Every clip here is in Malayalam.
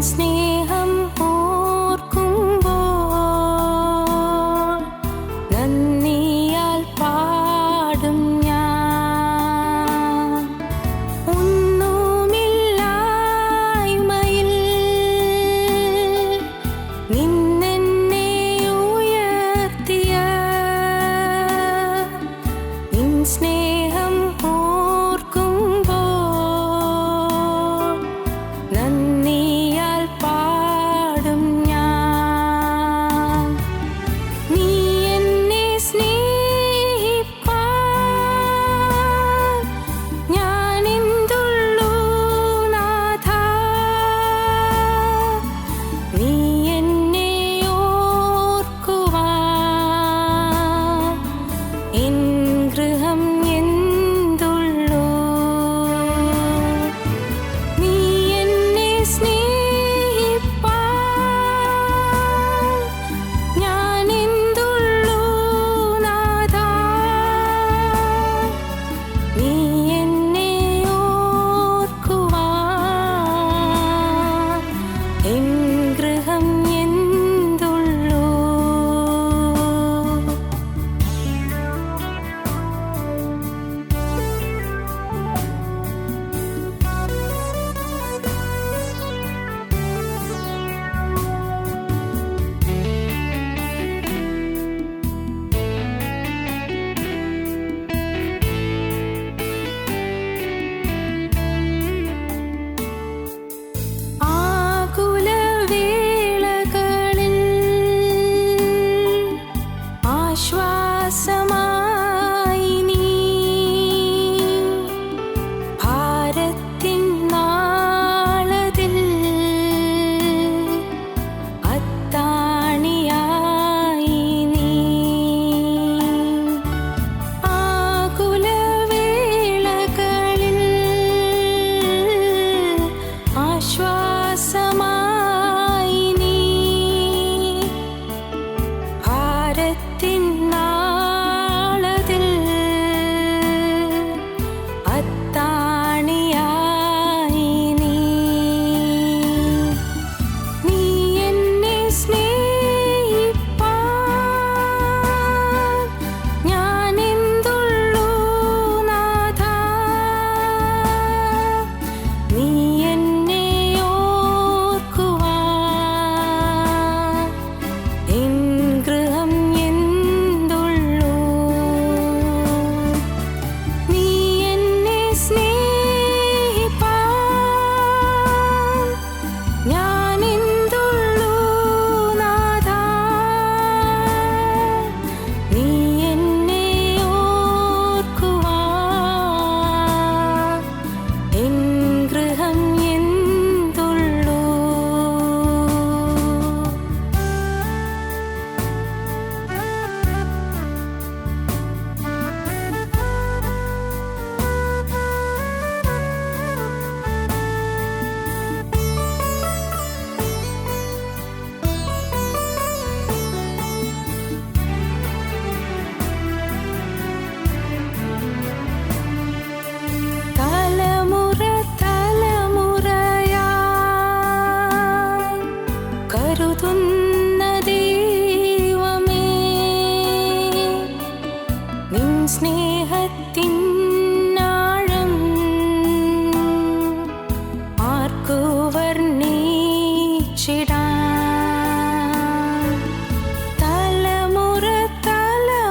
സ്നേഹം ഓർക്കുമ്പോൾ നന്ദിയാൽ പാടും ഞാൻ. ഒന്നുമില്ലായ്മയിൽ നിന്നെന്നെ ഉയർത്തിയ നിൻ സ്നേഹം ഓർക്കുമ്പോൾ നന്ദിയാൽ പാടും ഞാൻ. നീ എന്നെ സ്നേഹിപ്പാൻ ഞാനെന്തുള്ളൂ നാഥാ. നീ എന്നെ ഓർക്കുവാൻ എൻ ഗൃഹം എന്തുള്ളൂ. നീ എന്നെ സ്നേഹിപ്പാൻ ഞാനെന്തുള്ളൂ നാഥാ. നീ എന്നെ ഓർക്കുവാൻ എൻ ഗൃഹം എന്തുള്ളൂ. ആകുലവേളകളിൽ ആശ്വാസമായി നീ ഭാരത്തിൻ നാളതിൽ അത്താണിയായി നീ. ആകുലവേളകളിൽ ആശ്വാസമായി നീ ഭാരത്തിൻ നാളതിൽ അത്താണിയായി നീ. നീ എന്നെ സ്നേഹിപ്പാൻ ഞാനെന്തുള്ളൂ നാഥാ. നീ എന്നെ ഓർക്കുവാൻ എൻ ഗൃഹം എന്തുള്ളൂ. നീ എന്നെ സ്നേഹിപ്പാൻ ഞാനെന്തുള്ളൂ നാഥാ. നീ എന്നെ ഓർക്കുവാൻ എൻ ഗൃഹം എന്തുള്ളൂ. തലമുറ തലമുറയായി കരുതുന്ന ദൈവമേ, നിൻ സ്നേഹത്തിൻ ആഴം ആർക്കു വർണ്ണിച്ചിടാൻ. തലമുറ തലമുറയായി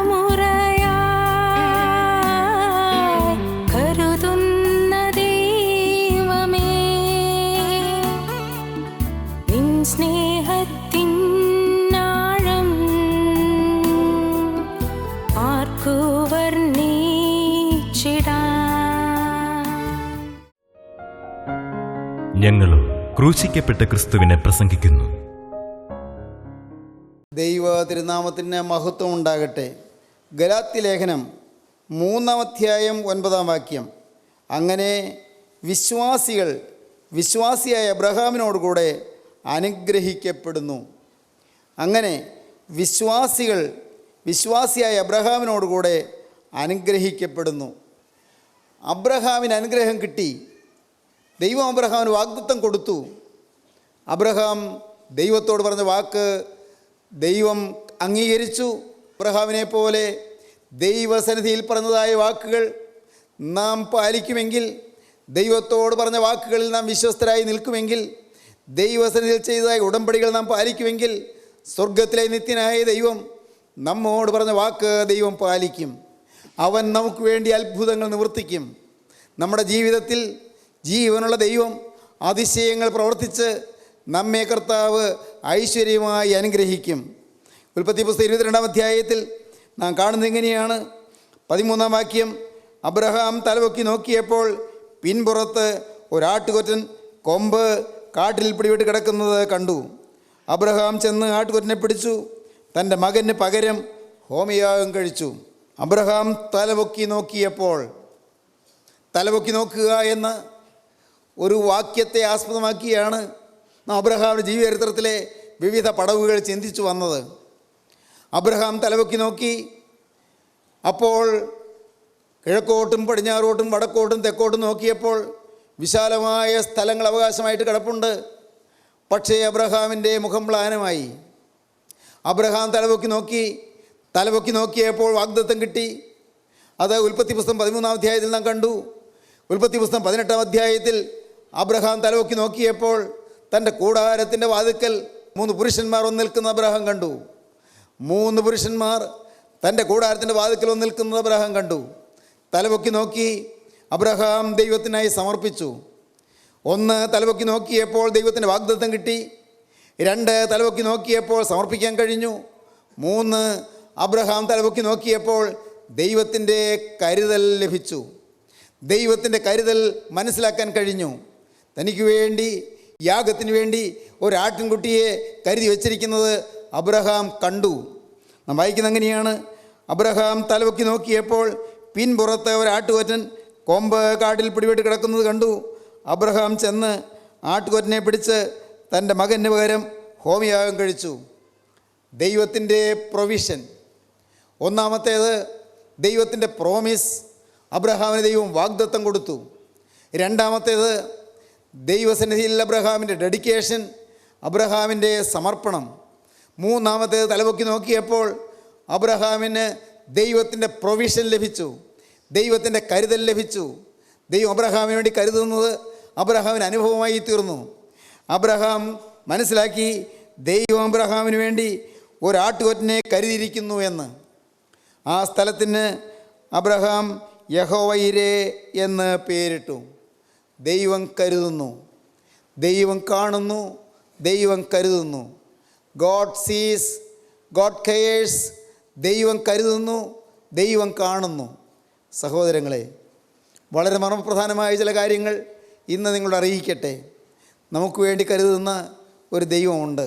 കരുതുന്ന ദൈവമേ, നിൻ സ്നേഹത്തിൻ ആഴം ആർക്കു വർണ്ണിച്ചിടാൻ. ഞങ്ങളോ ക്രൂശിക്കപ്പെട്ട ക്രിസ്തുവിനെ പ്രസംഗിക്കുന്നു. ദൈവ തിരുനാമത്തിന് മഹത്വം ഉണ്ടാകട്ടെ. ഗലാത്യലേഖനം 3-ാം അധ്യായം 9-ാം വാക്യം. അങ്ങനെ വിശ്വാസിയായ അബ്രഹാമിനോടുകൂടെ അനുഗ്രഹിക്കപ്പെടുന്നു. അങ്ങനെ വിശ്വാസിയായ അബ്രഹാമിനോടുകൂടെ അനുഗ്രഹിക്കപ്പെടുന്നു. അബ്രഹാമിന് അനുഗ്രഹം കിട്ടി. ദൈവം അബ്രഹാമിന് വാഗ്ദത്തം കൊടുത്തു. അബ്രഹാം ദൈവത്തോട് പറഞ്ഞ വാക്ക് ദൈവം അംഗീകരിച്ചു. അബ്രഹാമിനെ പോലെ ദൈവസന്നിധിയിൽ പറഞ്ഞതായ വാക്കുകൾ നാം പാലിക്കുമെങ്കിൽ, ദൈവത്തോട് പറഞ്ഞ വാക്കുകളിൽ നാം വിശ്വസ്തരായി നിൽക്കുമെങ്കിൽ, ദൈവസന്നിധിയിൽ ചെയ്തതായ ഉടമ്പടികൾ നാം പാലിക്കുമെങ്കിൽ, സ്വർഗത്തിലെ നിത്യനായ ദൈവം നമ്മോട് പറഞ്ഞ വാക്ക് ദൈവം പാലിക്കും. അവൻ നമുക്ക് വേണ്ടി അത്ഭുതങ്ങൾ നിവർത്തിക്കും. നമ്മുടെ ജീവിതത്തിൽ ജീവനുള്ള ദൈവം അതിശയങ്ങൾ പ്രവർത്തിച്ച് നമ്മെ കർത്താവ് ഐശ്വര്യമായി അനുഗ്രഹിക്കും. ഉൽപ്പത്തി പുസ്തകം 22-ാം അധ്യായത്തിൽ നാം കാണുന്നത് ഇങ്ങനെയാണ്. 13-ാം വാക്യം, അബ്രഹാം തലപൊക്കി നോക്കിയപ്പോൾ പിൻപുറത്ത് ഒരാട്ടുകൊറ്റൻ കൊമ്പ് കാട്ടിൽ പിടിവിട്ട് കിടക്കുന്നത് കണ്ടു. അബ്രഹാം ചെന്ന് ആട്ടുകൊറ്റനെ പിടിച്ചു, തൻ്റെ മകന് പകരം ഹോമയാഗം കഴിച്ചു. അബ്രഹാം തലപൊക്കി നോക്കിയപ്പോൾ, തലപൊക്കി നോക്കുക എന്ന ഒരു വാക്യത്തെ ആസ്പദമാക്കിയാണ് നാം അബ്രഹാമിൻ്റെ ജീവചരിത്രത്തിലെ വിവിധ പടവുകൾ ചിന്തിച്ചു വന്നത്. അബ്രഹാം തലപൊക്കി നോക്കി. അപ്പോൾ കിഴക്കോട്ടും പടിഞ്ഞാറോട്ടും വടക്കോട്ടും തെക്കോട്ടും നോക്കിയപ്പോൾ വിശാലമായ സ്ഥലങ്ങൾ അവകാശമായിട്ട് കിടപ്പുണ്ട്. പക്ഷേ അബ്രഹാമിൻ്റെ മുഖം മ്ലാനമായി. അബ്രഹാം തലപൊക്കി നോക്കിയപ്പോൾ വാഗ്ദത്തം കിട്ടി. അത് ഉൽപ്പത്തി പുസ്തകം 13-ാം അധ്യായത്തിൽ നാം കണ്ടു. ഉൽപ്പത്തി പുസ്തകം 18-ാം അധ്യായത്തിൽ അബ്രഹാം തലപൊക്കി നോക്കിയപ്പോൾ തൻ്റെ കൂടാരത്തിൻ്റെ വാതിക്കൽ 3 പുരുഷന്മാർ വന്ന് നിൽക്കുന്ന അബ്രഹാം കണ്ടു. 3 പുരുഷന്മാർ തൻ്റെ കൂടാരത്തിൻ്റെ വാതിക്കൽ വന്ന് നിൽക്കുന്നത് അബ്രഹാം കണ്ടു. തലപൊക്കി നോക്കി അബ്രഹാം ദൈവത്തിനായി സമർപ്പിച്ചു. 1 തലപൊക്കി നോക്കിയപ്പോൾ ദൈവത്തിൻ്റെ വാഗ്ദത്തം കിട്ടി. 2 തലപൊക്കി നോക്കിയപ്പോൾ സമർപ്പിക്കാൻ കഴിഞ്ഞു. 3 അബ്രഹാം തലപൊക്കി നോക്കിയപ്പോൾ ദൈവത്തിൻ്റെ കരുതൽ ലഭിച്ചു. ദൈവത്തിൻ്റെ കരുതൽ മനസ്സിലാക്കാൻ കഴിഞ്ഞു. തനിക്ക് വേണ്ടി, യാഗത്തിന് വേണ്ടി ഒരാട്ടിൻകുട്ടിയെ കരുതി വച്ചിരിക്കുന്നത് അബ്രഹാം കണ്ടു. നാം വായിക്കുന്നത് അങ്ങനെയാണ്. അബ്രഹാം തലപൊക്കി നോക്കിയപ്പോൾ പിൻപുറത്ത് ഒരാട്ടുകൊറ്റൻ കൊമ്പ് കാട്ടിൽ പിടിവിട്ട് കിടക്കുന്നത് കണ്ടു. അബ്രഹാം ചെന്ന് ആട്ടുകൊറ്റനെ പിടിച്ച് തൻ്റെ മകന് പകരം ഹോമയാഗം കഴിച്ചു. ദൈവത്തിൻ്റെ പ്രൊവിഷൻ. ഒന്നാമത്തേത് ദൈവത്തിൻ്റെ പ്രോമിസ്. അബ്രഹാമിന് ദൈവം വാഗ്ദത്തം കൊടുത്തു. രണ്ടാമത്തേത് ദൈവസന്നിധിയിൽ അബ്രഹാമിൻ്റെ ഡെഡിക്കേഷൻ, അബ്രഹാമിൻ്റെ സമർപ്പണം. മൂന്നാമത്തേത് തലപൊക്കി നോക്കിയപ്പോൾ അബ്രഹാമിന് ദൈവത്തിൻ്റെ പ്രൊവിഷൻ ലഭിച്ചു, ദൈവത്തിൻ്റെ കരുതൽ ലഭിച്ചു. ദൈവം അബ്രഹാമിന് വേണ്ടി കരുതുന്നത് അബ്രഹാമിന് അനുഭവമായി തീർന്നു. അബ്രഹാം മനസ്സിലാക്കി ദൈവം അബ്രഹാമിന് വേണ്ടി ഒരാട്ടുകൊറ്റനെ കരുതിയിരിക്കുന്നു എന്ന്. ആ സ്ഥലത്തിന് അബ്രഹാം യഹോവയിരേ എന്ന് പേരിട്ടു. ദൈവം കരുതുന്നു, ദൈവം കാണുന്നു, ദൈവം കരുതുന്നു. ഗോഡ് സീസ്, ഗോഡ് കെയേഴ്സ്. ദൈവം കരുതുന്നു, ദൈവം കാണുന്നു. സഹോദരങ്ങളെ, വളരെ മർമ്മപ്രധാനമായ ചില കാര്യങ്ങൾ ഇന്ന് നിങ്ങളോട് അറിയിക്കട്ടെ. നമുക്ക് വേണ്ടി കരുതുന്ന ഒരു ദൈവമുണ്ട്.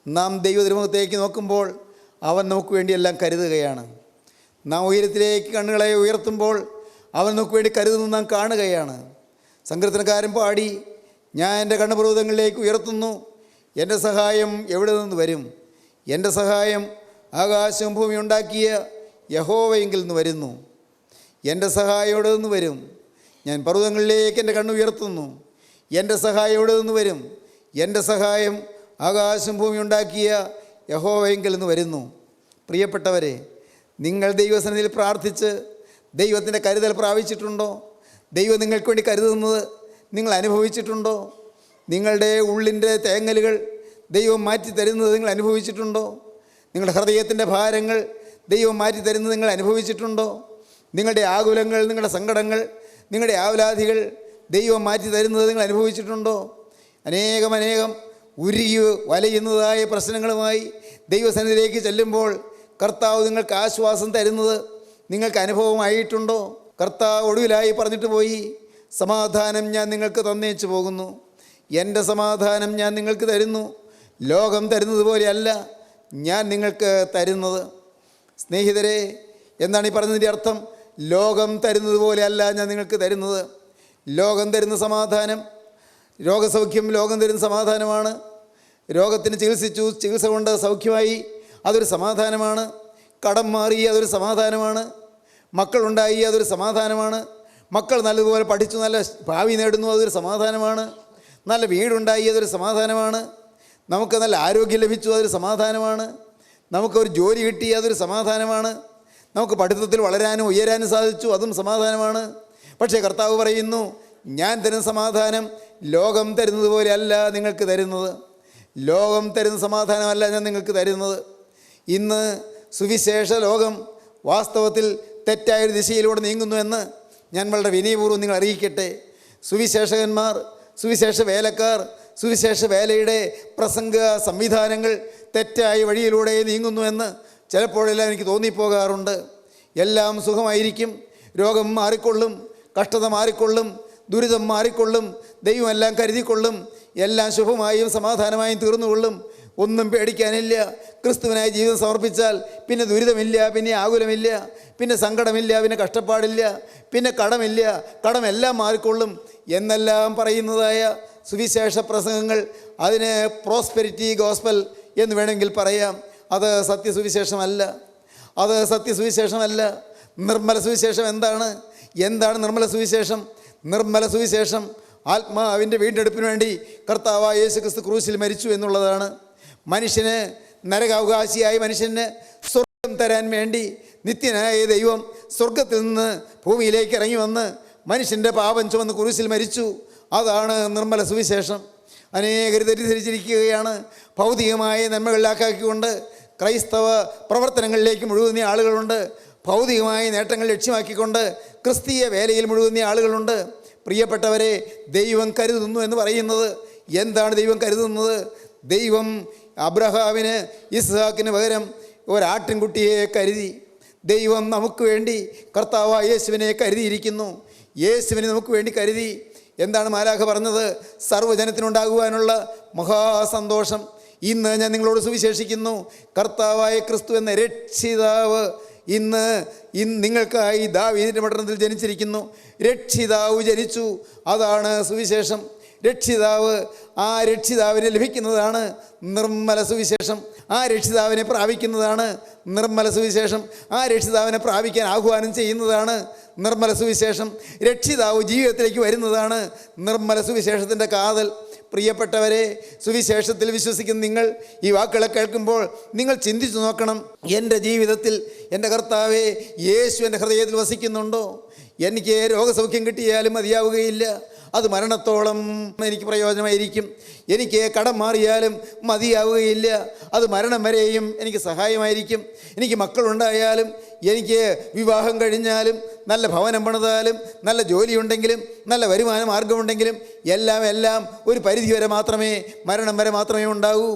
നാം ദൈവതിരുമുഖത്തേക്ക് നോക്കുമ്പോൾ അവൻ നമുക്ക് വേണ്ടിയെല്ലാം കരുതുകയാണ്. നാം ഉയരത്തിലേക്ക് കണ്ണുകളെ ഉയർത്തുമ്പോൾ അവൻ നമുക്ക് വേണ്ടി കരുതുന്നു നാം കാണുകയാണ്. സങ്കീർത്തനക്കാരൻ പാടി, ഞാൻ എൻ്റെ കണ്ണുപർവ്വതങ്ങളിലേക്ക് ഉയർത്തുന്നു, എൻ്റെ സഹായം എവിടെ നിന്ന് വരും? എൻ്റെ സഹായം ആകാശവും ഭൂമി ഉണ്ടാക്കിയ യഹോവയെങ്കിൽ നിന്ന് വരുന്നു. എൻ്റെ സഹായം എവിടെ നിന്ന് വരും? ഞാൻ പർവ്വതങ്ങളിലേക്ക് എൻ്റെ കണ്ണ് ഉയർത്തുന്നു. എൻ്റെ സഹായം എവിടെ നിന്ന് വരും? എൻ്റെ സഹായം ആകാശം ഭൂമി ഉണ്ടാക്കിയ യഹോവയെങ്കിൽ നിന്ന് വരുന്നു. പ്രിയപ്പെട്ടവരെ, നിങ്ങൾ ദൈവസന്നിധിയിൽ പ്രാർത്ഥിച്ച് ദൈവത്തിൻ്റെ കരുതൽ പ്രാപിച്ചിട്ടുണ്ടോ? ദൈവം നിങ്ങൾക്ക് വേണ്ടി കരുതുന്നത് നിങ്ങൾ അനുഭവിച്ചിട്ടുണ്ടോ? നിങ്ങളുടെ ഉള്ളിൻ്റെ തേങ്ങലുകൾ ദൈവം മാറ്റി തരുന്നത് നിങ്ങൾ അനുഭവിച്ചിട്ടുണ്ടോ? നിങ്ങളുടെ ഹൃദയത്തിൻ്റെ ഭാരങ്ങൾ ദൈവം മാറ്റി തരുന്നത് നിങ്ങൾ അനുഭവിച്ചിട്ടുണ്ടോ? നിങ്ങളുടെ ആകുലങ്ങൾ, നിങ്ങളുടെ സങ്കടങ്ങൾ, നിങ്ങളുടെ ആവലാധികൾ ദൈവം മാറ്റി തരുന്നത് നിങ്ങൾ അനുഭവിച്ചിട്ടുണ്ടോ? അനേകം ഉരുകി വലയുന്നതായ പ്രശ്നങ്ങളുമായി ദൈവസന്നിധിയിലേക്ക് ചെല്ലുമ്പോൾ കർത്താവ് നിങ്ങൾക്ക് ആശ്വാസം തരുന്നത് നിങ്ങൾക്ക് അനുഭവമായിട്ടുണ്ടോ? കർത്താവ് ഒടുവിലായി പറഞ്ഞിട്ട് പോയി, സമാധാനം ഞാൻ നിങ്ങൾക്ക് തന്നേച്ചു പോകുന്നു, എൻ്റെ സമാധാനം ഞാൻ നിങ്ങൾക്ക് തരുന്നു, ലോകം തരുന്നത് പോലെയല്ല ഞാൻ നിങ്ങൾക്ക് തരുന്നത്. സ്നേഹിതരെ, എന്താണ് ഈ പറഞ്ഞതിൻ്റെ അർത്ഥം? ലോകം തരുന്നത് പോലെയല്ല ഞാൻ നിങ്ങൾക്ക് തരുന്നത്. ലോകം തരുന്ന സമാധാനം, രോഗസൗഖ്യം ലോകം തരുന്ന സമാധാനമാണ്. രോഗത്തിന് ചികിത്സിച്ചു, ചികിത്സ കൊണ്ട് സൗഖ്യമായി, അതൊരു സമാധാനമാണ്. കടം മാറി, അതൊരു സമാധാനമാണ്. മക്കളുണ്ടായി, അതൊരു സമാധാനമാണ്. മക്കൾ നല്ലതുപോലെ പഠിച്ചു നല്ല ഭാവി നേടുന്നു, അതൊരു സമാധാനമാണ്. നല്ല വീടുണ്ടായി അതൊരു സമാധാനമാണ്. നമുക്ക് നല്ല ആരോഗ്യം ലഭിച്ചു അതൊരു സമാധാനമാണ്. നമുക്കൊരു ജോലി കിട്ടി അതൊരു സമാധാനമാണ്. നമുക്ക് പഠിത്തത്തിൽ വളരാനും ഉയരാനും സാധിച്ചു അതും സമാധാനമാണ്. പക്ഷേ കർത്താവ് പറയുന്നു, ഞാൻ തരുന്ന സമാധാനം ലോകം തരുന്നത് പോലെ അല്ല നിങ്ങൾക്ക് തരുന്നത്. ലോകം തരുന്ന സമാധാനമല്ല ഞാൻ നിങ്ങൾക്ക് തരുന്നത്. ഇന്ന് സുവിശേഷ ലോകം വാസ്തവത്തിൽ തെറ്റായൊരു ദിശയിലൂടെ നീങ്ങുന്നുവെന്ന് ഞാൻ വളരെ വിനയപൂർവ്വം നിങ്ങൾ അറിയിക്കട്ടെ. സുവിശേഷകന്മാർ, സുവിശേഷ വേലക്കാർ, സുവിശേഷ വേലയുടെ പ്രസംഗ സംവിധാനങ്ങൾ തെറ്റായ വഴിയിലൂടെ നീങ്ങുന്നുവെന്ന് ചിലപ്പോഴെല്ലാം എനിക്ക് തോന്നിപ്പോകാറുണ്ട്. എല്ലാം സുഖമായിരിക്കും, രോഗം മാറിക്കൊള്ളും, കഷ്ടത മാറിക്കൊള്ളും, ദുരിതം മാറിക്കൊള്ളും, ദൈവമെല്ലാം കരുതിക്കൊള്ളും, എല്ലാം ശുഭമായും സമാധാനമായും തീർന്നുകൊള്ളും, ഒന്നും പേടിക്കാനില്ല. ക്രിസ്തുവിനായി ജീവിതം സമർപ്പിച്ചാൽ പിന്നെ ദുരിതമില്ല, പിന്നെ ആകുലമില്ല, പിന്നെ സങ്കടമില്ല, പിന്നെ കഷ്ടപ്പാടില്ല, പിന്നെ കടമില്ല, കടമെല്ലാം മാറിക്കൊള്ളും എന്നെല്ലാം പറയുന്നതായ സുവിശേഷ പ്രസംഗങ്ങൾ, അതിന് പ്രോസ്പെരിറ്റി ഗോസ്പൽ എന്ന് വേണമെങ്കിൽ പറയാം. അത് സത്യസുവിശേഷമല്ല. അത് സത്യസുവിശേഷമല്ല. നിർമ്മല സുവിശേഷം എന്താണ്? നിർമ്മല സുവിശേഷം? നിർമ്മല സുവിശേഷം ആത്മാവിൻ്റെ വീണ്ടെടുപ്പിന് വേണ്ടി കർത്താവായ യേശു ക്രിസ്തു ക്രൂശിൽ മരിച്ചു എന്നുള്ളതാണ്. മനുഷ്യന്, നരകാവകാശിയായ മനുഷ്യന് സ്വർഗം തരാൻ വേണ്ടി നിത്യനായ ദൈവം സ്വർഗത്തിൽ നിന്ന് ഭൂമിയിലേക്ക് ഇറങ്ങി വന്ന് മനുഷ്യൻ്റെ പാപം ചുമന്ന് ക്രൂശിൽ മരിച്ചു. അതാണ് നിർമ്മല സുവിശേഷം. അനേകർ തെറ്റിദ്ധരിച്ചിരിക്കുകയാണ്. ഭൗതികമായ നന്മകളിലാക്കിക്കൊണ്ട് ക്രൈസ്തവ പ്രവർത്തനങ്ങളിലേക്ക് മുഴുകുന്ന ആളുകളുണ്ട്. ഭൗതികമായ നേട്ടങ്ങൾ ലക്ഷ്യമാക്കിക്കൊണ്ട് ക്രിസ്തീയ വേലയിൽ മുഴുകുന്ന ആളുകളുണ്ട്. പ്രിയപ്പെട്ടവരെ, ദൈവം കരുതുന്നു എന്ന് പറയുന്നത് എന്താണ്? ദൈവം കരുതുന്നത്, ദൈവം അബ്രഹാമിന് ഇസ്ഹാക്കിന് പകരം ഒരാട്ടിൻകുട്ടിയെ കരുതി. ദൈവം നമുക്ക് വേണ്ടി കർത്താവായ യേശുവിനെ കരുതിയിരിക്കുന്നു. യേശുവിനെ നമുക്ക് വേണ്ടി കരുതി. എന്താണ് മാലാഖ പറഞ്ഞത്? സർവ്വജനത്തിനുണ്ടാകുവാനുള്ള മഹാസന്തോഷം. ഇന്ന് ഞാൻ നിങ്ങളോട് സുവിശേഷിക്കുന്നു, കർത്താവായ ക്രിസ്തു എന്ന രക്ഷിതാവ് ഇന്ന് നിങ്ങൾക്കായി ദാവീദിന്റെ പട്ടണത്തിൽ ജനിച്ചിരിക്കുന്നു. രക്ഷിതാവ് ജനിച്ചു. അതാണ് സുവിശേഷം. രക്ഷിതാവ്, ആ രക്ഷിതാവിനെ ലഭിക്കുന്നതാണ് നിർമ്മല സുവിശേഷം. ആ രക്ഷിതാവിനെ പ്രാപിക്കുന്നതാണ് നിർമ്മല സുവിശേഷം. ആ രക്ഷിതാവിനെ പ്രാപിക്കാൻ ആഹ്വാനം ചെയ്യുന്നതാണ് നിർമ്മല സുവിശേഷം. രക്ഷിതാവ് ജീവിതത്തിലേക്ക് വരുന്നതാണ് നിർമ്മല സുവിശേഷത്തിൻ്റെ കാതൽ. പ്രിയപ്പെട്ടവരെ, സുവിശേഷത്തിൽ വിശ്വസിക്കുന്ന നിങ്ങൾ ഈ വാക്കുകളെ കേൾക്കുമ്പോൾ നിങ്ങൾ ചിന്തിച്ചു നോക്കണം, എൻ്റെ ജീവിതത്തിൽ എൻ്റെ കർത്താവേ യേശു എൻ്റെ ഹൃദയത്തിൽ വസിക്കുന്നുണ്ടോ? എനിക്ക് രോഗസൗഖ്യം കിട്ടിയാലും മതിയാവുകയില്ല, അത് മരണത്തോളം എനിക്ക് പ്രയോജനമായിരിക്കും. എനിക്ക് കടം മാറിയാലും മതിയാവുകയില്ല, അത് മരണം വരെയും എനിക്ക് സഹായമായിരിക്കും. എനിക്ക് മക്കളുണ്ടായാലും, എനിക്ക് വിവാഹം കഴിഞ്ഞാലും, നല്ല ഭവനം പണിതാലും, നല്ല ജോലിയുണ്ടെങ്കിലും, നല്ല വരുമാന മാർഗമുണ്ടെങ്കിലും എല്ലാം ഒരു പരിധി വരെ മാത്രമേ, മരണം വരെ മാത്രമേ ഉണ്ടാകൂ.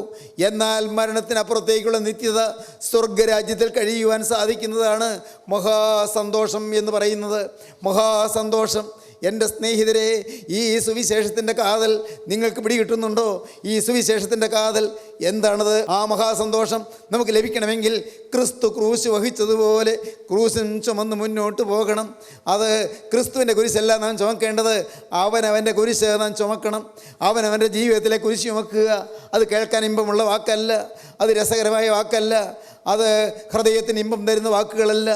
എന്നാൽ മരണത്തിനപ്പുറത്തേക്കുള്ള നിത്യത സ്വർഗരാജ്യത്തിൽ കഴിയുവാൻ സാധിക്കുന്നതാണ് മഹാസന്തോഷം എന്ന് പറയുന്നത്. മഹാസന്തോഷം. എൻ്റെ സ്നേഹിതരെ, ഈ സുവിശേഷത്തിൻ്റെ കാതൽ നിങ്ങൾക്ക് പിടികിട്ടുന്നുണ്ടോ? ഈ സുവിശേഷത്തിൻ്റെ കാതൽ എന്താണത്? ആ മഹാസന്തോഷം നമുക്ക് ലഭിക്കണമെങ്കിൽ ക്രിസ്തു ക്രൂശ് വഹിച്ചതുപോലെ ക്രൂശും ചുമന്ന് മുന്നോട്ട് പോകണം. അത് ക്രിസ്തുവിൻ്റെ കുരിശല്ല നാം ചുമക്കേണ്ടത്, അവനവൻ്റെ കുരിശ് നാം ചുമക്കണം. അവനവൻ്റെ ജീവിതത്തിലെ കുരിശ് ചുമക്കുക. അത് കേൾക്കാൻ ഇമ്പമുള്ള വാക്കല്ല, അത് രസകരമായ വാക്കല്ല, അത് ഹൃദയത്തിന് ഇമ്പം തരുന്ന വാക്കുകളല്ല.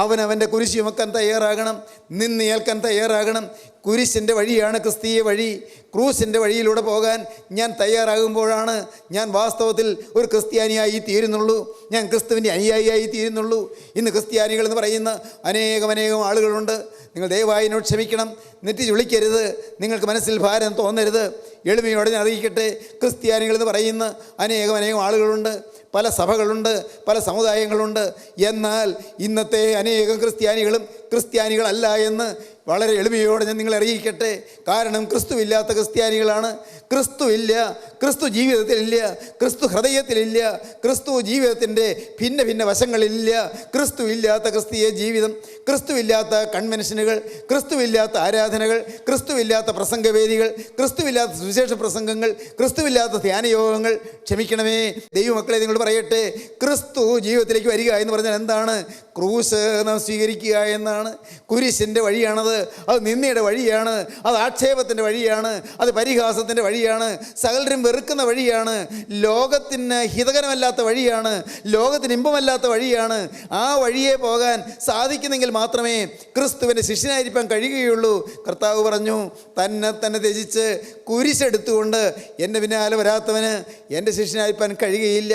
അവനവൻ്റെ കുരിശ് ചുമക്കാൻ തയ്യാറാകണം, നിന്ന് ഏൽക്കാൻ തയ്യാറാകണം. കുരിശിൻ്റെ വഴിയാണ് ക്രിസ്തീയ വഴി. ക്രൂശിൻ്റെ വഴിയിലൂടെ പോകാൻ ഞാൻ തയ്യാറാകുമ്പോഴാണ് ഞാൻ വാസ്തവത്തിൽ ഒരു ക്രിസ്ത്യാനിയായി തീരുന്നുള്ളൂ, ഞാൻ ക്രിസ്തുവിൻ്റെ അനുയായിയായി തീരുന്നുള്ളൂ. ഇന്ന് ക്രിസ്ത്യാനികൾ എന്ന് പറയുന്ന അനേകം ആളുകളുണ്ട്. നിങ്ങൾ ദയവായി എന്നോട് ക്ഷമിക്കണം, നെറ്റി വിളിക്കരുത്, നിങ്ങൾക്ക് മനസ്സിൽ ഭാരം തോന്നരുത്. എളിമയോടെ ഞാൻ അറിയിക്കട്ടെ, ക്രിസ്ത്യാനികൾ എന്ന് പറയുന്ന അനേകം ആളുകളുണ്ട്, പല സഭകളുണ്ട്, പല സമുദായങ്ങളുണ്ട്. എന്നാൽ ഇന്നത്തെ അനേകം ക്രിസ്ത്യാനികളും ക്രിസ്ത്യാനികളല്ല എന്ന് വളരെ എളിമയോടെ ഞാൻ നിങ്ങളെ അറിയിക്കട്ടെ. കാരണം ക്രിസ്തുവില്ലാത്ത ക്രിസ്ത്യാനികളാണ്. ക്രിസ്തു ഇല്ല, ക്രിസ്തു ജീവിതത്തിലില്ല, ക്രിസ്തു ഹൃദയത്തിലില്ല, ക്രിസ്തു ജീവിതത്തിൻ്റെ ഭിന്ന വശങ്ങളിലില്ല. ക്രിസ്തു ഇല്ലാത്ത ക്രിസ്തീയ ജീവിതം, ക്രിസ്തുവില്ലാത്ത കൺവെൻഷനുകൾ, ക്രിസ്തുവില്ലാത്ത ആരാധനകൾ, ക്രിസ്തുവില്ലാത്ത പ്രസംഗവേദികൾ, ക്രിസ്തുവില്ലാത്ത സുവിശേഷ പ്രസംഗങ്ങൾ, ക്രിസ്തുവില്ലാത്ത ധ്യാനയോഗങ്ങൾ. ക്ഷമിക്കണമേ ദൈവമക്കളെ, നിങ്ങൾ പറയട്ടെ, ക്രിസ്തു ജീവിതത്തിലേക്ക് വരിക എന്ന് പറഞ്ഞാൽ എന്താണ്? ക്രൂശ് നാം സ്വീകരിക്കുക എന്നാണ്. കുരിശിൻ്റെ വഴിയാണത്, അത് നിന്ദയുടെ വഴിയാണ്, അത് ആക്ഷേപത്തിൻ്റെ വഴിയാണ്, അത് പരിഹാസത്തിൻ്റെ വഴിയാണ്, സകലരും വെറുക്കുന്ന വഴിയാണ്, ലോകത്തിന് ഹിതകരമല്ലാത്ത വഴിയാണ്, ലോകത്തിന് ഇമ്പമല്ലാത്ത വഴിയാണ്. ആ വഴിയെ പോകാൻ സാധിക്കുന്നെങ്കിൽ മാത്രമേ ക്രിസ്തുവിൻ്റെ ശിഷ്യനായിരിക്കാൻ കഴിയുകയുള്ളൂ. കർത്താവ് പറഞ്ഞു, തന്നെ ത്യജിച്ച് കുരിശെടുത്തുകൊണ്ട് എൻ്റെ പിന്നാലെ വരാത്തവന് എൻ്റെ ശിഷ്യനായിരിക്കാൻ കഴിയുകയില്ല.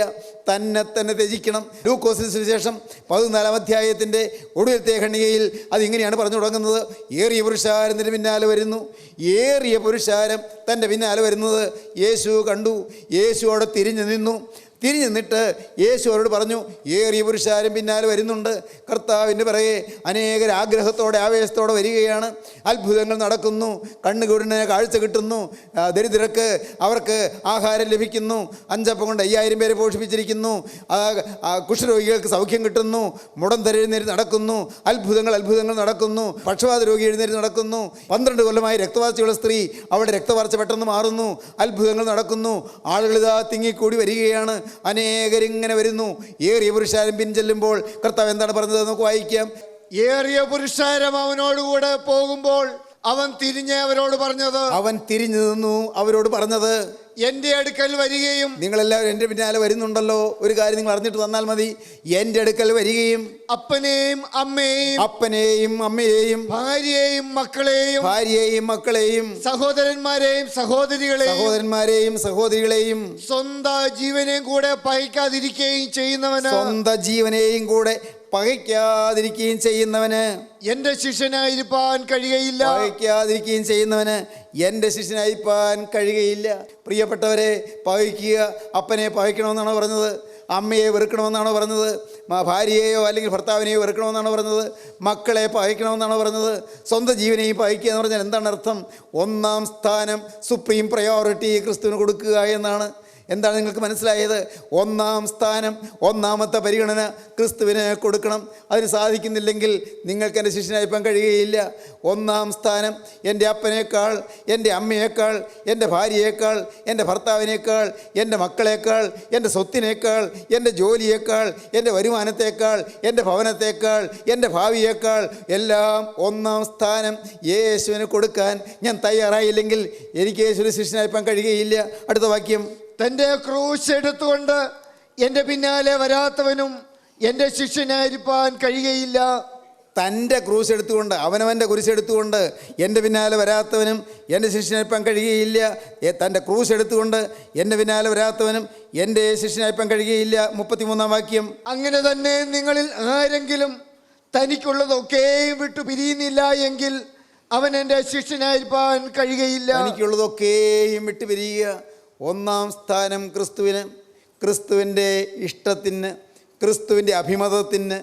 തന്നെ ത്യജിക്കണം. ലൂക്കോസിന് സുവിശേഷം 14-ാം അധ്യായത്തിൻ്റെ ഒടുവിലത്തെ ഖണ്ഡികയിൽ അതിങ്ങനെയാണ് പറഞ്ഞു തുടങ്ങുന്നത്. ഏറിയ പുരുഷാരം തൻ്റെ പിന്നാലെ വരുന്നു. ഏറിയ പുരുഷാരം തൻ്റെ പിന്നാലെ വരുന്നത് യേശു കണ്ടു. യേശു അവിടെ തിരിഞ്ഞു നിന്നിട്ട് യേശു അവരോട് പറഞ്ഞു, ഏറിയ പുരുഷാരം പിന്നാലെ വരുന്നുണ്ട്. കർത്താവിൻ്റെ പിറകെ അനേകർ ആഗ്രഹത്തോടെ ആവേശത്തോടെ വരികയാണ്. അത്ഭുതങ്ങൾ നടക്കുന്നു. കണ്ണുകുരുടന് കാഴ്ച കിട്ടുന്നു. ദരിദ്രർക്ക് അവർക്ക് ആഹാരം ലഭിക്കുന്നു. 5 അപ്പം കൊണ്ട് 5000 പേരെ പോഷിപ്പിച്ചിരിക്കുന്നു. കുഷ്ഠരോഗികൾക്ക് സൗഖ്യം കിട്ടുന്നു. മുടന്തർ എഴുന്നേറ്റ് നടക്കുന്നു. അത്ഭുതങ്ങൾ നടക്കുന്നു. പക്ഷപാത രോഗി എഴുന്നേറ്റ് നടക്കുന്നു. 12 കൊല്ലമായി രക്തവാർച്ചയുള്ള സ്ത്രീ അവിടെ രക്തവാർച്ച പെട്ടെന്ന് മാറുന്നു. അത്ഭുതങ്ങൾ നടക്കുന്നു. ആളുകളിതാ തിങ്ങിക്കൂടി വരികയാണ്. അനേകരിങ്ങനെ വരുന്നു. ഏറിയ പുരുഷാരം പിൻചെല്ലുമ്പോൾ കർത്താവ് എന്താണ് പറഞ്ഞത് നമുക്ക് വായിക്കാം. ഏറിയ പുരുഷാരം അവനോടുകൂടെ പോകുമ്പോൾ അവൻ തിരിഞ്ഞു നിന്നു അവരോട് പറഞ്ഞത്, എൻ്റെ അടുക്കൽ വരികയും, നിങ്ങളെല്ലാവരും എൻ്റെ പിന്നാലെ വരുന്നുണ്ടല്ലോ, ഒരു കാര്യം നിങ്ങൾ അറിഞ്ഞിട്ട് വന്നാൽ മതി. എൻ്റെ അടുക്കൽ വരികയും അപ്പനെയും അമ്മയെയും ഭാര്യയെയും മക്കളെയും സഹോദരന്മാരെയും സഹോദരികളെയും സ്വന്തം ജീവനെയും കൂടെ പകയ്ക്കാതിരിക്കുകയും ചെയ്യുന്നവന് എൻ്റെ ശിഷ്യനായിരിക്കാൻ കഴിയുകയില്ല. പ്രിയപ്പെട്ടവരെ, പകയ്ക്കുക. അപ്പനെ പകയ്ക്കണമെന്നാണോ പറഞ്ഞത്? അമ്മയെ വെറുക്കണമെന്നാണോ പറഞ്ഞത്? ഭാര്യയെയോ അല്ലെങ്കിൽ ഭർത്താവിനെയോ വെറുക്കണമെന്നാണോ പറഞ്ഞത്? മക്കളെ പകയ്ക്കണമെന്നാണോ പറഞ്ഞത്? സ്വന്തം ജീവനെയും പകയ്ക്കുക എന്ന് പറഞ്ഞാൽ എന്താണ് അർത്ഥം? 1-ാം സ്ഥാനം, സുപ്രീം പ്രയോറിറ്റി ക്രിസ്തുവിന് കൊടുക്കുക എന്നാണ്. എന്താണ് നിങ്ങൾക്ക് മനസ്സിലായത്? 1-ാം സ്ഥാനം, 1-ാമത്തെ പരിഗണന ക്രിസ്തുവിന് കൊടുക്കണം. അതിന് സാധിക്കുന്നില്ലെങ്കിൽ നിങ്ങൾക്ക് എൻ്റെ ശിഷ്യനായിപ്പം കഴിയുകയില്ല. 1-ാം സ്ഥാനം എൻ്റെ അപ്പനേക്കാൾ, എൻ്റെ അമ്മയേക്കാൾ, എൻ്റെ ഭാര്യയേക്കാൾ, എൻ്റെ ഭർത്താവിനേക്കാൾ, എൻ്റെ മക്കളേക്കാൾ, എൻ്റെ സ്വത്തിനേക്കാൾ, എൻ്റെ ജോലിയേക്കാൾ, എൻ്റെ വരുമാനത്തേക്കാൾ, എൻ്റെ ഭവനത്തേക്കാൾ, എൻ്റെ ഭാവിയേക്കാൾ എല്ലാം 1-ാം സ്ഥാനം യേശുവിന് കൊടുക്കാൻ ഞാൻ തയ്യാറായില്ലെങ്കിൽ എനിക്ക് യേശുവിന് ശിഷ്യനായിപ്പം കഴിയുകയില്ല. അടുത്ത വാക്യം, തൻ്റെ ക്രൂശ് എടുത്തുകൊണ്ട് എൻ്റെ പിന്നാലെ വരാത്തവനും എൻ്റെ ശിഷ്യനായിരിക്കാൻ കഴിയുകയില്ല. തൻ്റെ ക്രൂശ് എടുത്തുകൊണ്ട്, അവനവൻ്റെ കുരിശെടുത്തുകൊണ്ട് എൻ്റെ പിന്നാലെ വരാത്തവനും എൻ്റെ ശിഷ്യനായിപ്പം കഴിയുകയില്ല. തൻ്റെ ക്രൂശ് എടുത്തുകൊണ്ട് എൻ്റെ പിന്നാലെ വരാത്തവനും എൻ്റെ ശിഷ്യനായിപ്പം കഴിയുകയില്ല. 33-ാം വാക്യം, അങ്ങനെ തന്നെ നിങ്ങളിൽ ആരെങ്കിലും തനിക്കുള്ളതൊക്കെയും വിട്ടു പിരിയുന്നില്ല എങ്കിൽ അവൻ എൻ്റെ ശിഷ്യനായിരിക്കാൻ കഴിയുകയില്ല. തനിക്കുള്ളതൊക്കെയും വിട്ടു പിരിയുക. 1-ാം സ്ഥാനം ക്രിസ്തുവിന്, ക്രിസ്തുവിൻ്റെ ഇഷ്ടത്തിന്, ക്രിസ്തുവിൻ്റെ അഭിമതത്തിന്,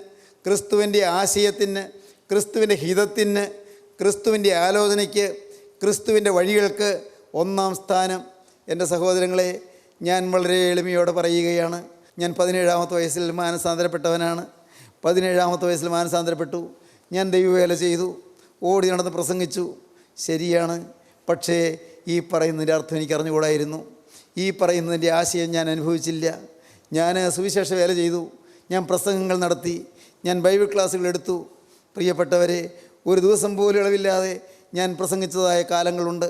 ക്രിസ്തുവിൻ്റെ ആശയത്തിന്, ക്രിസ്തുവിൻ്റെ ഹിതത്തിന്, ക്രിസ്തുവിൻ്റെ ആലോചനയ്ക്ക്, ക്രിസ്തുവിൻ്റെ വഴികൾക്ക് 1-ാം സ്ഥാനം. എൻ്റെ സഹോദരങ്ങളെ, ഞാൻ വളരെ എളിമയോടെ പറയുകയാണ്. ഞാൻ 17-ാമത്തെ വയസ്സിൽ മാനസാന്തരപ്പെട്ടവനാണ്. 17-ാമത്തെ വയസ്സിൽ മാനസാന്തരപ്പെട്ടു. ഞാൻ ദൈവവേല ചെയ്തു, ഓടി നടന്ന് പ്രസംഗിച്ചു. ശരിയാണ്. പക്ഷേ ഈ പറയുന്നതിൻ്റെ അർത്ഥം എനിക്ക് അറിഞ്ഞുകൂടായിരുന്നു. ഈ പറയുന്നതിൻ്റെ ആശയം ഞാൻ അനുഭവിച്ചില്ല. ഞാൻ സുവിശേഷ വേല ചെയ്തു, ഞാൻ പ്രസംഗങ്ങൾ നടത്തി, ഞാൻ ബൈബിൾ ക്ലാസ്സുകൾ എടുത്തു. പ്രിയപ്പെട്ടവരെ, ഒരു ദിവസം പോലും ഇളവില്ലാതെ ഞാൻ പ്രസംഗിച്ചതായ കാലങ്ങളുണ്ട്.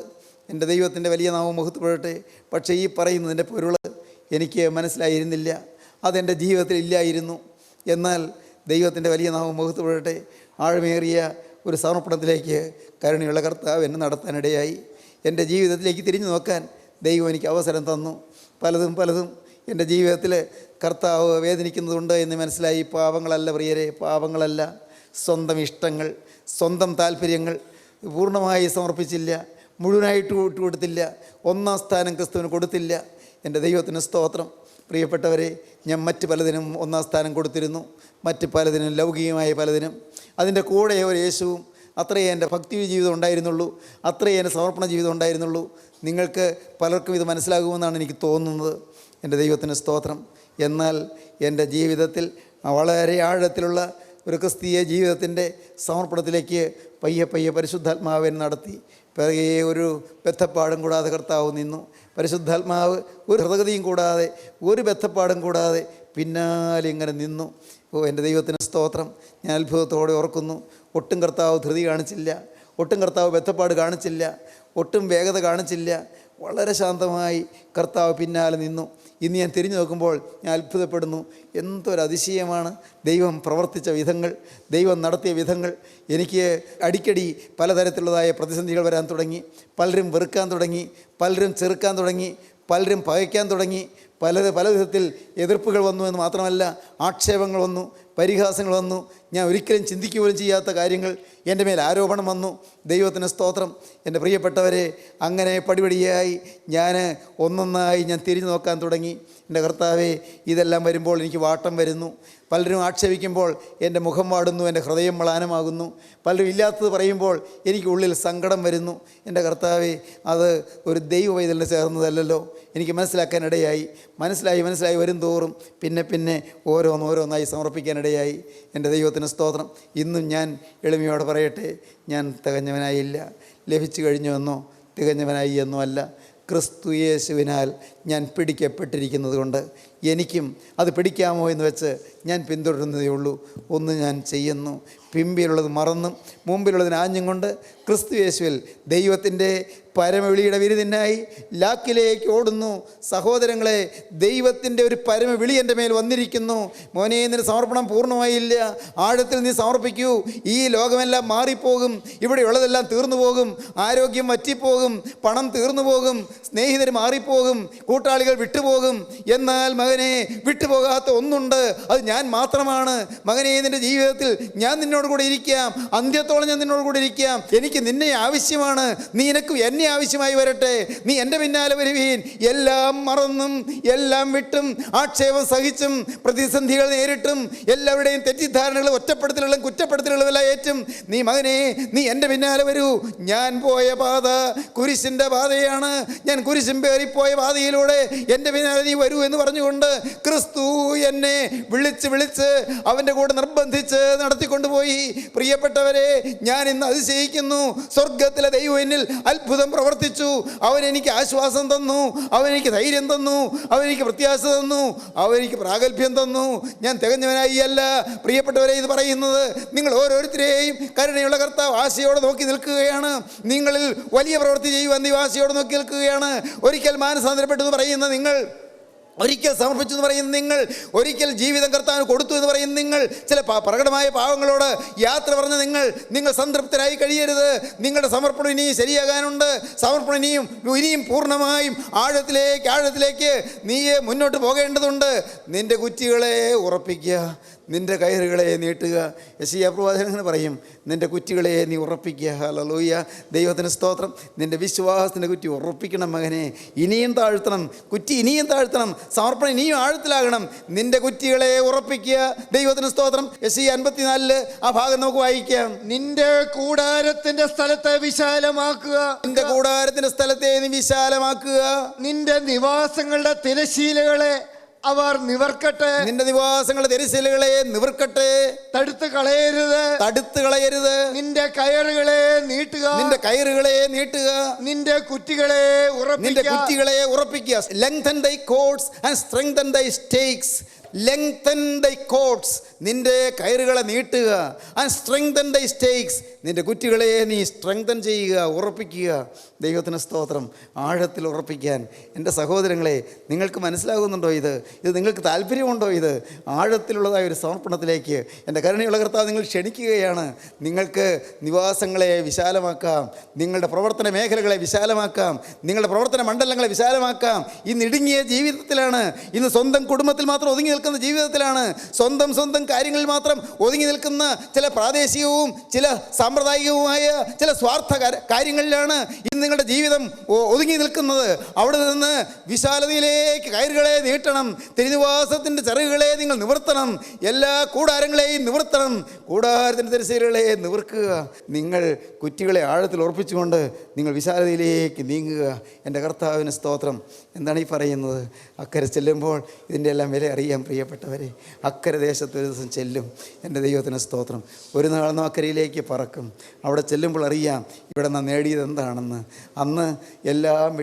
എൻ്റെ ദൈവത്തിൻ്റെ വലിയ നാമം മഹത്വപ്പെടട്ടെ. പക്ഷേ ഈ പറയുന്നതിൻ്റെ പൊരുൾ എനിക്ക് മനസ്സിലായിരുന്നില്ല, അതെൻ്റെ ജീവിതത്തിൽ ഇല്ലായിരുന്നു. എന്നാൽ ദൈവത്തിൻ്റെ വലിയ നാമം മഹത്വപ്പെടട്ടെ. ആഴമേറിയ ഒരു സമർപ്പണത്തിലേക്ക് കരുണയുള്ള കർത്താവ് എന്നെ നടത്താനിടയായി. എൻ്റെ ജീവിതത്തിലേക്ക് തിരിഞ്ഞു നോക്കാൻ ദൈവം എനിക്ക് അവസരം തന്നു. പലതും എൻ്റെ ജീവിതത്തിൽ കർത്താവ് വേദനിക്കുന്നതുണ്ട് എന്ന് മനസ്സിലായി. പാപങ്ങളല്ല പ്രിയരെ, പാപങ്ങളല്ല. സ്വന്തം ഇഷ്ടങ്ങൾ, സ്വന്തം താല്പര്യങ്ങൾ പൂർണ്ണമായി സമർപ്പിച്ചില്ല, മുഴുവനായിട്ട് കൊടുത്തില്ല. 1-ാം സ്ഥാനം ക്രിസ്തുവിന് കൊടുത്തില്ല. എൻ്റെ ദൈവത്തിന് സ്തോത്രം. പ്രിയപ്പെട്ടവരെ, ഞാൻ മറ്റ് പലതിനും 1-ാം സ്ഥാനം കൊടുത്തിരുന്നു, മറ്റ് പലതിനും, ലൗകികമായ പലതിനും. അതിൻ്റെ കൂടെ ഒരു യേശുവും. അത്രയേ എൻ്റെ ഭക്തി ജീവിതം ഉണ്ടായിരുന്നുള്ളൂ, അത്രയേ എൻ്റെ സമർപ്പണ ജീവിതം ഉണ്ടായിരുന്നുള്ളൂ. നിങ്ങൾക്ക് പലർക്കും ഇത് മനസ്സിലാകുമെന്നാണ് എനിക്ക് തോന്നുന്നത്. എൻ്റെ ദൈവത്തിന് സ്തോത്രം. എന്നാൽ എൻ്റെ ജീവിതത്തിൽ വളരെ ആഴത്തിലുള്ള ഒരു ക്രിസ്തീയ ജീവിതത്തിൻ്റെ സമർപ്പണത്തിലേക്ക് പയ്യെ പരിശുദ്ധാത്മാവിനെ നടത്തി. പിറകെ ഒരു ബദ്ധപ്പാടും കൂടാതെ കർത്താവ് നിന്നു. പരിശുദ്ധാത്മാവ് ഒരു ഹൃദയതയും കൂടാതെ, ഒരു ബദ്ധപ്പാടും കൂടാതെ പിന്നാലെ ഇങ്ങനെ നിന്നു. എൻ്റെ ദൈവത്തിന് സ്തോത്രം. ഞാൻ അത്ഭുതത്തോടെ ഓർക്കുന്നു. ഒട്ടും കർത്താവ് ധൃതി കാണിച്ചില്ല, ഒട്ടും കർത്താവ് ബദ്ധപ്പാട് കാണിച്ചില്ല, ഒട്ടും വേഗത കാണിച്ചില്ല. വളരെ ശാന്തമായി കർത്താവ് പിന്നാലെ നിന്നു. ഇന്ന് ഞാൻ തിരിഞ്ഞു നോക്കുമ്പോൾ ഞാൻ അത്ഭുതപ്പെടുന്നു. എന്തൊരു അതിശയമാണ് ദൈവം പ്രവർത്തിച്ച വിധങ്ങൾ, ദൈവം നടത്തിയ വിധങ്ങൾ. എനിക്ക് അടിക്കടി പലതരത്തിലുള്ളതായ പ്രതിസന്ധികൾ വരാൻ തുടങ്ങി. പലരും വെറുക്കാൻ തുടങ്ങി, പലരും ചെറുക്കാൻ തുടങ്ങി, പലരും പകയ്ക്കാൻ തുടങ്ങി. പല വിധത്തിൽ എതിർപ്പുകൾ വന്നു എന്ന് മാത്രമല്ല, ആക്ഷേപങ്ങൾ വന്നു, പരിഹാസങ്ങൾ വന്നു. ഞാൻ ഒരിക്കലും ചിന്തിക്കുകയും ചെയ്യാത്ത കാര്യങ്ങൾ എൻ്റെ മേൽ ആരോപണം വന്നു. ദൈവത്തിന് സ്തോത്രം. എൻ്റെ പ്രിയപ്പെട്ടവരെ, അങ്ങനെ പടിപടിയായി ഞാൻ ഒന്നൊന്നായി ഞാൻ തിരിഞ്ഞു നോക്കാൻ തുടങ്ങി. എൻ്റെ കർത്താവേ, ഇതെല്ലാം വരുമ്പോൾ എനിക്ക് വാട്ടം വരുന്നു. പലരും ആക്ഷേപിക്കുമ്പോൾ എൻ്റെ മുഖം വാടുന്നു, എൻ്റെ ഹൃദയം മ്ലാനമാകുന്നു. പലരും ഇല്ലാത്തത് പറയുമ്പോൾ എനിക്ക് ഉള്ളിൽ സങ്കടം വരുന്നു. എൻ്റെ കർത്താവേ, അത് ഒരു ദൈവവൈതലിന് ചേർന്നതല്ലല്ലോ. എനിക്ക് മനസ്സിലാക്കാനിടയായി. മനസ്സിലായി വരും തോറും പിന്നെ ഓരോന്നായി സമർപ്പിക്കാനിടയായി. എൻ്റെ ദൈവത്തിന് സ്തോത്രം. ഇന്നും ഞാൻ എളിമയോടെ പറയട്ടെ, ഞാൻ തികഞ്ഞവനായില്ല. ലഭിച്ചു കഴിഞ്ഞുവെന്നോ തികഞ്ഞവനായി എന്നോ അല്ല. ക്രിസ്തു യേശുവിനാൽ ഞാൻ പിടിക്കപ്പെട്ടിരിക്കുന്നത് കൊണ്ട് എനിക്കും അത് പിടിക്കാമോ എന്ന് വെച്ച് ഞാൻ പിന്തുടരുന്നതേ ഉള്ളൂ. ഒന്ന് ഞാൻ ചെയ്യുന്നു, പിമ്പിലുള്ളത് മറന്നും മുമ്പിലുള്ളതിന് ആഞ്ഞും കൊണ്ട് ക്രിസ്തു യേശുവിൽ ദൈവത്തിൻ്റെ പരമവിളിയുടെ വിരുദിനായി ലാക്കിലേക്ക് ഓടുന്നു. സഹോദരങ്ങളെ, ദൈവത്തിൻ്റെ ഒരു പരമവിളി എൻ്റെ മേൽ വന്നിരിക്കുന്നു. മോനെ, നിന്റെ സമർപ്പണം പൂർണ്ണമായില്ല. ആഴത്തിൽ നീ സമർപ്പിക്കൂ. ഈ ലോകമെല്ലാം മാറിപ്പോകും, ഇവിടെയുള്ളതെല്ലാം തീർന്നു പോകും, ആരോഗ്യം വറ്റിപ്പോകും, പണം തീർന്നു പോകും, സ്നേഹിതർ മാറിപ്പോകും, കൂട്ടാളികൾ വിട്ടുപോകും. എന്നാൽ മകനെ, വിട്ടുപോകാത്ത ഒന്നുണ്ട്, അത് ഞാൻ മാത്രമാണ്. മകനെ, നിൻ്റെ ജീവിതത്തിൽ ഞാൻ നിന്നോട് കൂടെ ഇരിക്കാം. അന്ത്യത്തോളം ഞാൻ നിന്നോട് കൂടെ ഇരിക്കാം. എനിക്ക് നിന്നെ ആവശ്യമാണ്. നീ എനക്ക് എന്നെ ആവശ്യമായി വരട്ടെ. നീ എൻ്റെ പിന്നാലെ വരുവീൻ. എല്ലാം മറന്നും എല്ലാം വിട്ടും ആക്ഷേപം സഹിച്ചും പ്രതിസന്ധികൾ നേരിട്ടും എല്ലാവരുടെയും തെറ്റിദ്ധാരണകളും ഒറ്റപ്പെടുത്തലുകളും കുറ്റപ്പെടുത്തലുകളും എല്ലാം ഏറ്റും നീ മകനെ, നീ എൻ്റെ പിന്നാലെ വരൂ. ഞാൻ പോയ പാത കുരിശിൻ്റെ പാതയാണ്. ഞാൻ കുരിശും പേറിപ്പോയ പാതയിലൂടെ എൻ്റെ പിന്നാലെ നീ വരൂ എന്ന് പറഞ്ഞുകൊണ്ട് ക്രിസ്തു എന്നെ വിളിച്ച് അവൻ്റെ കൂടെ നിർബന്ധിച്ച് നടത്തിക്കൊണ്ടുപോയി. പ്രിയപ്പെട്ടവരെ, ഞാൻ ഇന്ന് അതിശയിക്കുന്നു. സ്വർഗത്തിലെ ദൈവം എന്നിൽ അത്ഭുതം പ്രവർത്തിച്ചു. അവൻ എനിക്ക് ആശ്വാസം തന്നു, അവൻ എനിക്ക് ധൈര്യം തന്നു, അവൻ എനിക്ക് പ്രത്യാശ തന്നു, അവൻ എനിക്ക് പ്രാഗൽഭ്യം തന്നു. ഞാൻ തികഞ്ഞവനായി അല്ല. പ്രിയപ്പെട്ടവരെ, ഇത് പറയുന്നത് നിങ്ങൾ ഓരോരുത്തരെയും കരുണയുള്ള കർത്താവ് ആശയോടെ നോക്കി നിൽക്കുകയാണ്. നിങ്ങളിൽ വലിയ പ്രവൃത്തി ചെയ്യുവാൻ നീ ആശയോടെ നോക്കി നിൽക്കുകയാണ്. ഒരിക്കൽ മാനസാന്തരപ്പെട്ടു എന്ന് പറയുന്ന നിങ്ങൾ, ഒരിക്കൽ സമർപ്പിച്ചു എന്ന് പറയുന്ന നിങ്ങൾ, ഒരിക്കൽ ജീവിതം കർത്താവിന് കൊടുത്തു എന്ന് പറയുന്ന നിങ്ങൾ, ചില പ്രകടമായ പാവങ്ങളോട് യാത്ര പറഞ്ഞ നിങ്ങൾ സംതൃപ്തരായി കഴിയരുത്. നിങ്ങളുടെ സമർപ്പണം ഇനിയും ശരിയാകാനുണ്ട്. സമർപ്പണം ഇനിയും പൂർണ്ണമായും ആഴത്തിലേക്ക് നീയെ മുന്നോട്ട് പോകേണ്ടതുണ്ട്. നിന്റെ കുറ്റികളെ ഉറപ്പിക്കുക, നിന്റെ കയറുകളെ നീട്ടുക. യെശയ്യാ പ്രവാചകൻ പറയും, നിന്റെ കുറ്റികളെ നീ ഉറപ്പിക്കുക. ഹല്ലേലൂയ, ദൈവത്തിന് സ്തോത്രം. നിന്റെ വിശ്വാസത്തിൻ്റെ കുറ്റി ഉറപ്പിക്കണം മകനെ. ഇനിയും താഴ്ത്തണം, കുറ്റി ഇനിയും താഴ്ത്തണം, സമർപ്പണം ഇനിയും ആഴത്തിലാകണം. നിന്റെ കുറ്റികളെ ഉറപ്പിക്കുക. ദൈവത്തിന് സ്തോത്രം. യെശയ്യാ 54 ആ ഭാഗം നമുക്ക് വായിക്കാം. നിന്റെ കൂടാരത്തിന്റെ സ്ഥലത്തെ വിശാലമാക്കുക. നിന്റെ കൂടാരത്തിന്റെ സ്ഥലത്തെ നീ വിശാലമാക്കുക. നിന്റെ നിവാസങ്ങളുടെ തിരശീലകളെ അവർ നിവർക്കട്ടെ. നിന്റെ നിവാസങ്ങളുടെ തിരശ്ശീലകളെ നിവർക്കട്ടെ. തടുത്ത് കളയരുത്. നിന്റെ കയറുകളെ നീട്ടുക. നിന്റെ കുറ്റികളെ ഉറപ്പിക്കുക. Lengthen thy cords and strengthen thy stakes. Lengthen thy cords, നിന്റെ കയറുകളെ നീട്ടുക. ആൻഡ് strengthen thy stakes, നിന്റെ കുറ്റികളെ നീ സ്ട്രെങ്തൻ ചെയ്യുക, ഉറപ്പിക്കുക. ദൈവത്തിന് സ്തോത്രം. ആഴത്തിൽ ഉറപ്പിക്കാൻ എൻ്റെ സഹോദരങ്ങളെ, നിങ്ങൾക്ക് മനസ്സിലാകുന്നുണ്ടോ? ഇത് നിങ്ങൾക്ക് താല്പര്യമുണ്ടോ? ഇത് ആഴത്തിലുള്ളതായ ഒരു സമർപ്പണത്തിലേക്ക് എൻ്റെ കരുണയുള്ള കർത്താവ് നിങ്ങൾ ക്ഷണിക്കുകയാണ്. നിങ്ങൾക്ക് നിവാസങ്ങളെ വിശാലമാക്കാം, നിങ്ങളുടെ പ്രവർത്തന മേഖലകളെ വിശാലമാക്കാം, നിങ്ങളുടെ പ്രവർത്തന മണ്ഡലങ്ങളെ വിശാലമാക്കാം. ഇന്ന് ഇടുങ്ങിയ ജീവിതത്തിലാണ്, ഇന്ന് സ്വന്തം കുടുംബത്തിൽ മാത്രം ഒതുങ്ങി നിൽക്കുന്ന ജീവിതത്തിലാണ്, സ്വന്തം കാര്യങ്ങളിൽ മാത്രം ഒതുങ്ങി നിൽക്കുന്ന ചില പ്രാദേശികവും ചില സാമ്പ്രദായികവുമായ ചില സ്വാർത്ഥ കാര്യങ്ങളിലാണ് ഇന്ന് നിങ്ങളുടെ ജീവിതം ഒതുങ്ങി നിൽക്കുന്നത്. അവിടെ നിന്ന് വിശാലതയിലേക്ക് കയറുകളെ നീട്ടണം. തിരുനിവാസത്തിൻ്റെ ചിറകുകളെ നിങ്ങൾ നിവർത്തണം. എല്ലാ കൂടാരങ്ങളെയും നിവർത്തണം. കൂടാരത്തിൻ്റെ തിരശ്ശീലകളെ നിവർക്കുക. നിങ്ങൾ കുറ്റികളെ ആഴത്തിൽ ഉറപ്പിച്ചുകൊണ്ട് നിങ്ങൾ വിശാലതയിലേക്ക് നീങ്ങുക. എൻ്റെ കർത്താവിന് സ്തോത്രം. എന്താണ് ഈ പറയുന്നത്? അക്കരെ ചെല്ലുമ്പോൾ ഇതിൻ്റെ എല്ലാം വില അറിയാം പ്രിയപ്പെട്ടവരെ. അക്കരെ ദേശത്ത് ഒരു ദിവസം ചെല്ലും. എൻ്റെ ദൈവത്തിന് സ്തോത്രം. ഒരു നാൾ നാം അക്കരയിലേക്ക് പറക്കും. അവിടെ ചെല്ലുമ്പോൾ അറിയാം ഇവിടെ നാം നേടിയത് എന്താണെന്ന്. അന്ന് എല്ലാം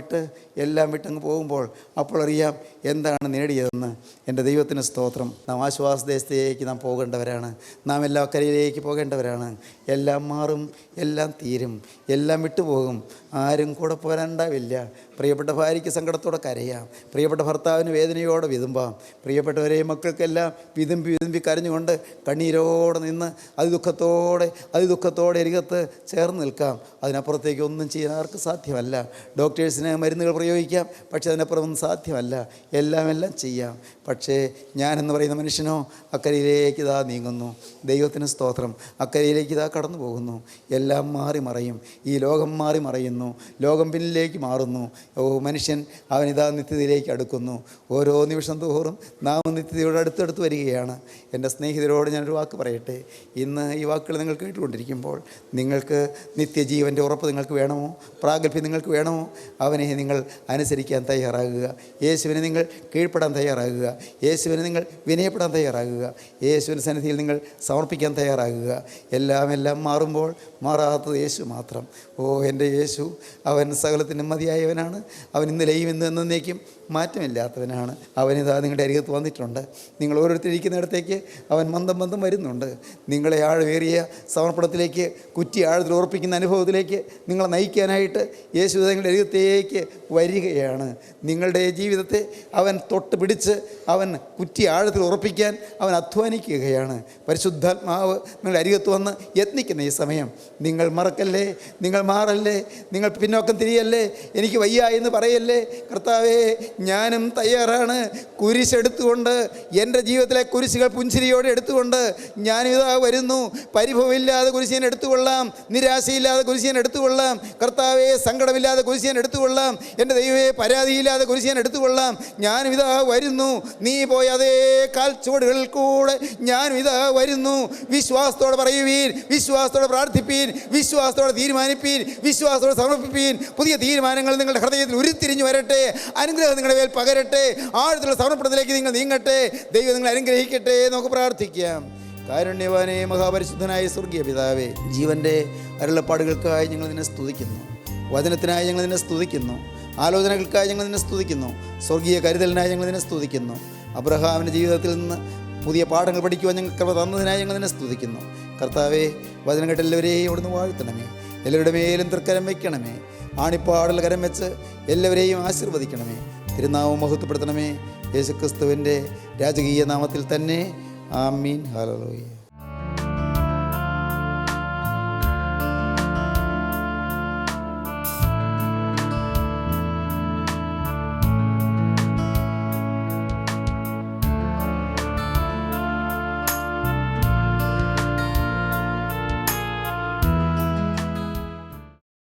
വിട്ടങ്ങ് പോകുമ്പോൾ അപ്പോൾ അറിയാം എന്താണ് നേടിയതെന്ന്. എൻ്റെ ദൈവത്തിന് സ്തോത്രം. നാം ആശ്വാസദേശത്തേക്ക് നാം പോകേണ്ടവരാണ്. നാം എല്ലാ കരയിലേക്ക് പോകേണ്ടവരാണ്. എല്ലാം മാറും, എല്ലാം തീരും, എല്ലാം വിട്ടുപോകും. ആരും കൂടെ പോരാണ്ടാവില്ല. പ്രിയപ്പെട്ട ഭാര്യയ്ക്ക് സങ്കടത്തോടെ കരയാം, പ്രിയപ്പെട്ട ഭർത്താവിന് വേദനയോടെ വിതുമ്പാം, പ്രിയപ്പെട്ടവരെ മക്കൾക്കെല്ലാം വിതുമ്പി കരഞ്ഞുകൊണ്ട് കണ്ണീരോടെ നിന്ന് അതിദുഃഖത്തോടെ അരികത്ത് ചേർന്ന് നിൽക്കാം. അതിനപ്പുറത്തേക്ക് ഒന്നും ചെയ്യാൻ ആർക്ക് സാധ്യമല്ല. ഡോക്ടേഴ്സിന് മരുന്നുകൾ പ്രയോഗിക്കാം, പക്ഷേ അതിനപ്പുറം സാധ്യമല്ല. എല്ലാം ചെയ്യാം. പക്ഷേ ഞാനെന്ന് പറയുന്ന മനുഷ്യനോ അക്കരയിലേക്ക് ഇതാ നീങ്ങുന്നു. ദൈവത്തിന് സ്തോത്രം. അക്കരയിലേക്ക് ഇതാ കടന്നു പോകുന്നു. എല്ലാം മാറി മറയും. ഈ ലോകം മാറി മറയുന്നു. ലോകം പിന്നിലേക്ക് മാറുന്നു. മനുഷ്യൻ അവനിതാ നിത്യതയിലേക്ക് അടുക്കുന്നു. ഓരോ നിമിഷം തോറും നാം നിത്യതയോട് അടുത്തടുത്ത് വരികയാണ്. എൻ്റെ സ്നേഹിതരോട് ഞാനൊരു വാക്ക് പറയട്ടെ. ഇന്ന് ഈ വാക്കുകൾ നിങ്ങൾ കേട്ടുകൊണ്ടിരിക്കുമ്പോൾ നിങ്ങൾക്ക് നിത്യജീവൻ്റെ ഉറപ്പ് നിങ്ങൾക്ക് വേണമോ? പ്രാഗൽഭ്യം നിങ്ങൾക്ക് വേണമോ? അവനെ നിങ്ങൾ അനുസരിക്കാൻ തയ്യാറാകുക. യേശുവിനെ നിങ്ങൾ കീഴ്പ്പെടാൻ തയ്യാറാകുക. യേശുവിനെ നിങ്ങൾ വിനയപ്പെടാൻ തയ്യാറാകുക. യേശുവിൻ്റെ സന്നിധിയിൽ നിങ്ങൾ സമർപ്പിക്കാൻ തയ്യാറാകുക. എല്ലാം മാറുമ്പോൾ മാറാത്തത് യേശു മാത്രം. എൻ്റെ യേശു അവൻ സകലത്തിനും മതിയായവനാണ്. അവൻ ഇന്നലെയും ഇന്ന് എന്നേക്കും മാറ്റമില്ലാത്തവനാണ്. അവനിതാ നിങ്ങളുടെ അരികത്ത് വന്നിട്ടുണ്ട്. നിങ്ങൾ ഓരോരുത്തരിക്കുന്നിടത്തേക്ക് അവൻ മന്ദം വരുന്നുണ്ട്. നിങ്ങളെ ആഴമേറിയ സമർപ്പണത്തിലേക്ക്, കുറ്റി ആഴത്തിൽ ഉറപ്പിക്കുന്ന അനുഭവത്തിലേക്ക് നിങ്ങളെ നയിക്കാനായിട്ട് യേശു നിങ്ങളുടെ അരികത്തേക്ക് വരികയാണ്. നിങ്ങളുടെ ജീവിതത്തെ അവൻ തൊട്ട് പിടിച്ച് അവൻ കുറ്റി ആഴത്തിൽ ഉറപ്പിക്കാൻ അവൻ അധ്വാനിക്കുകയാണ്. പരിശുദ്ധാത്മാവ് നിങ്ങളുടെ അരികത്ത് വന്ന് യത്നിക്കുന്ന ഈ സമയം നിങ്ങൾ മറക്കല്ലേ, നിങ്ങൾ മാറല്ലേ, നിങ്ങൾ പിന്നോക്കം തിരിയല്ലേ, എനിക്ക് വയ്യ എന്ന് പറയല്ലേ. കർത്താവേ, ഞാനും തയ്യാറാണ്. കുരിശെടുത്തുകൊണ്ട് എൻ്റെ ജീവിതത്തിലെ കുരിശുകൾ പുഞ്ചിരിയോടെ എടുത്തുകൊണ്ട് ഞാനിതാ വരുന്നു. പരിഭവമില്ലാതെ കുരിശ് ഞാൻ എടുത്തുകൊള്ളാം, നിരാശയില്ലാതെ കുരിശ് ഞാൻ എടുത്തുകൊള്ളാം. കർത്താവേ, സങ്കടമില്ലാതെ കുരിശ് ഞാൻ എടുത്തുകൊള്ളാം. എൻ്റെ ദൈവമേ, പരാതിയില്ലാതെ കുരിശ് ഞാൻ എടുത്തുകൊള്ളാം. ഞാനും ഇതാ വരുന്നു. നീ പോയ അതേ കാൽച്ചുവടുകളിൽ കൂടെ ഞാനും ഇതാ വരുന്നു. വിശ്വാസത്തോടെ പറയുവീൻ, വിശ്വാസത്തോടെ പ്രാർത്ഥിപ്പീൻ, വിശ്വാസത്തോടെ തീരുമാനിപ്പീൻ, വിശ്വാസത്തോടെ സമർപ്പിപ്പീൻ. പുതിയ തീരുമാനങ്ങൾ നിങ്ങളുടെ ഹൃദയത്തിൽ ഉരുത്തിരിഞ്ഞു വരട്ടെ. അനുഗ്രഹം നിങ്ങളുടെ മേൽ പകരട്ടെ. ആഴത്തിലുള്ള സമർപ്പണത്തിലേക്ക് നിങ്ങൾ നീങ്ങട്ടെ. ദൈവം നിങ്ങളെ അനുഗ്രഹിക്കട്ടെ. നമുക്ക് പ്രാർത്ഥിക്കാം. കാരുണ്യവാനേ, മഹാപരിശുദ്ധനായ സ്വർഗീയ പിതാവേ, ജീവൻ്റെ അരുളപ്പാടുകൾക്കായി ഞങ്ങൾ നിന്നെ സ്തുതിക്കുന്നു. വചനത്തിനായി ഞങ്ങൾ നിന്നെ സ്തുതിക്കുന്നു. ആലോചനകൾക്കായി ഞങ്ങൾ നിന്നെ സ്തുതിക്കുന്നു. സ്വർഗീയ കരുതലിനായി ഞങ്ങൾ നിന്നെ സ്തുതിക്കുന്നു. അബ്രഹാമിൻ്റെ ജീവിതത്തിൽ നിന്ന് പുതിയ പാഠങ്ങൾ പഠിക്കുവാൻ ഞങ്ങൾക്ക് കൃപ തന്നതിനായി ഞങ്ങൾ നിന്നെ സ്തുതിക്കുന്നു. കർത്താവേ, വചനം കേട്ട എല്ലാവരെയും ഇവിടുന്ന് വാഴ്ത്തണമേ. എല്ലാവരുടെ മേലും തൃക്കരം വയ്ക്കണമേ. ആണിപ്പാടൽ കരം വെച്ച് എല്ലാവരെയും ആശീർവദിക്കണമേ. തിരുനാമം മഹത്വപ്പെടുത്തണമേ. യേശുക്രിസ്തുവിൻ്റെ രാജകീയ നാമത്തിൽ തന്നെ. ആമീൻ. ഹല്ലേലൂയ.